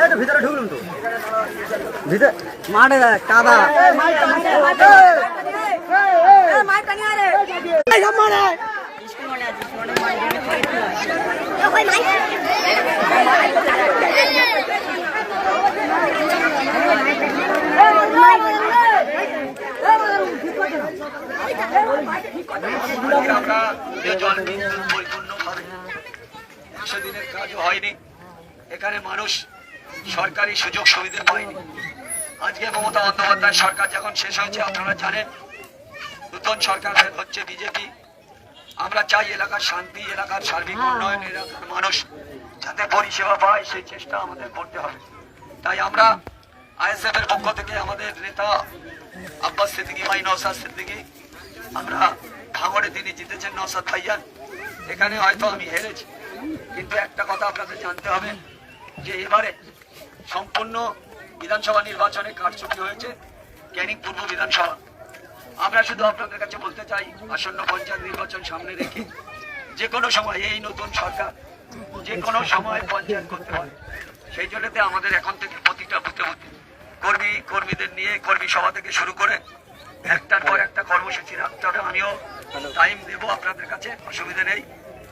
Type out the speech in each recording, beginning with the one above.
এই তো ভিতরে ঢুকলাম তো ভিতরে মাঠে কাদা আমরা জল বিদ্যুৎ পরিপূর্ণভাবে 100 দিনের কাজও হয়নি। এখানে মানুষ সরকারি সুযোগ সুবিধা পায়নি। আজকে মমতা বন্দ্যোপাধ্যায় সরকার যখন শেষ হয়েছে, আপনারা জানেন নতুন সরকার হচ্ছে বিজেপি। আমরা চাই এলাকার শান্তি, এলাকার সার্বিক উন্নয়ন, এলাকার মানুষ যাতে পরিষেবা পায় সেই চেষ্টা আমাদের করতে হবে। তাই আমরা আইএসএফ এর পক্ষ থেকে আমাদের নেতা আব্বাস সিদ্দিকী ভাই, নওশাদ সিদ্দিকী, আমরা ভাঙড়ে তিনি জিতেছেন নওশাদ ভাইয়া। এখানে হয়তো আমি হেরেছি, কিন্তু একটা কথা আপনাদের জানতে হবে যে এবারে সম্পূর্ণ বিধানসভা নির্বাচনে কারচুপি হয়েছে ক্যানিং পূর্ব বিধানসভা। আমরা শুধু আপনাদের কাছে বলতে চাই, আসন্ন পঞ্চায়েত নির্বাচন সামনে রেখে যে কোনো সময় এই নতুন সরকার যে কোনো সময় পঞ্চায়েত করতে পারে। সেই জন্যতে আমাদের এখন থেকে প্রতিটা বুথে বুথে কর্মীদের নিয়ে কর্মী সভা থেকে শুরু করে একটার পর একটা কর্মসূচি রাখতে হবে। আমিও টাইম দেব আপনাদের কাছে, অসুবিধা নেই।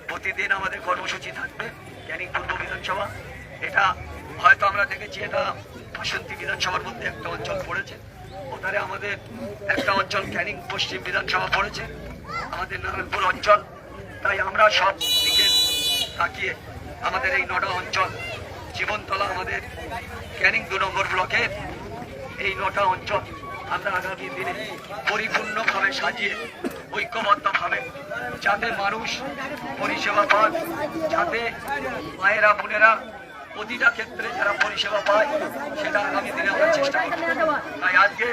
প্রতিদিন আমাদের কর্মসূচি থাকবে ক্যানিং পূর্ব বিধানসভা। এটা হয়তো আমরা দেখেছি, এটা বাসন্তী বিধানসভার মধ্যে একটা অঞ্চল পড়েছে, ওখানে আমাদের একটা অঞ্চল ক্যানিং পশ্চিম বিধানসভা পড়েছে, আমাদের নারায়ণপুর অঞ্চল। তাই আমরা সব দিকে তাকিয়ে আমাদের এই 9টা অঞ্চল, জীবনতলা আমাদের ক্যানিং 2 নম্বর ব্লকের এই 9টা অঞ্চল আমরা আগামী দিনে পরিপূর্ণভাবে সাজিয়ে ঐক্যবদ্ধভাবে যাতে মানুষ পরিষেবা পান, যাতে মায়েরা বোনেরা প্রতিটা ক্ষেত্রে যারা পরিষেবা পায়, সেটা আগামী দিনে আমরা চেষ্টা করব। তাই আজকে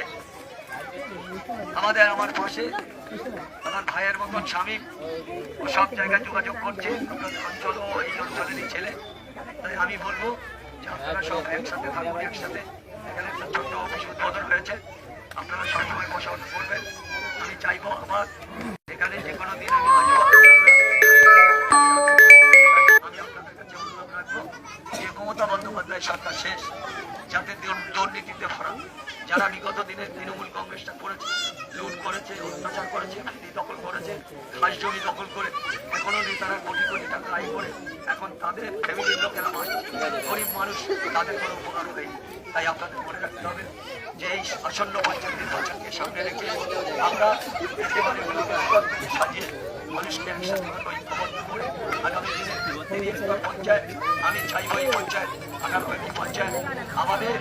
আমার পাশে আমার ভাইয়ের মতন স্বামী ও সব জায়গায় যোগাযোগ করছে, অঞ্চলও এই অঞ্চলেরই ছেলে। তাই আমি বলবো যে আপনারা সব একসাথে থাকুন, একসাথে। এখানে একটা ছোট্ট অফিস উদ্বোধন হয়েছে, আপনারা সবসময় বসবাস করবেন। আমি চাইবো আমার এখানে যে কোনো দিন আমি আসবো, আমি আপনাদের কাছে অনুরোধ রাখবো যে মমতা বন্দ্যোপাধ্যায় সরকার শেষ, যাতে দুর্নীতিতে ভরা, যারা বিগত দিনে তৃণমূল কংগ্রেসটা করেছে, লুট করেছে, অত্যাচার করেছে, দখল করেছে, খাস জমি দখল করে এখনো নেতারা কোটি কোটি টাকা আয় করে এখন তাদের ফ্যামিলির লোকেরা মারছে, গরিব মানুষ তাদের কোনো উপকার হয়নি। তাই আপনাদের মনে রাখতে হবে যে এই আসন্ন পঞ্চায়েত নির্বাচনকে সামনে রেখে আমরা একেবারে সাজিয়ে মানুষকে একসাথে ঐক্যবদ্ধ করে আগামী দিনে পঞ্চায়েত, আমি চাইব এই পঞ্চায়েত আগামী পঞ্চায়েত আমাদের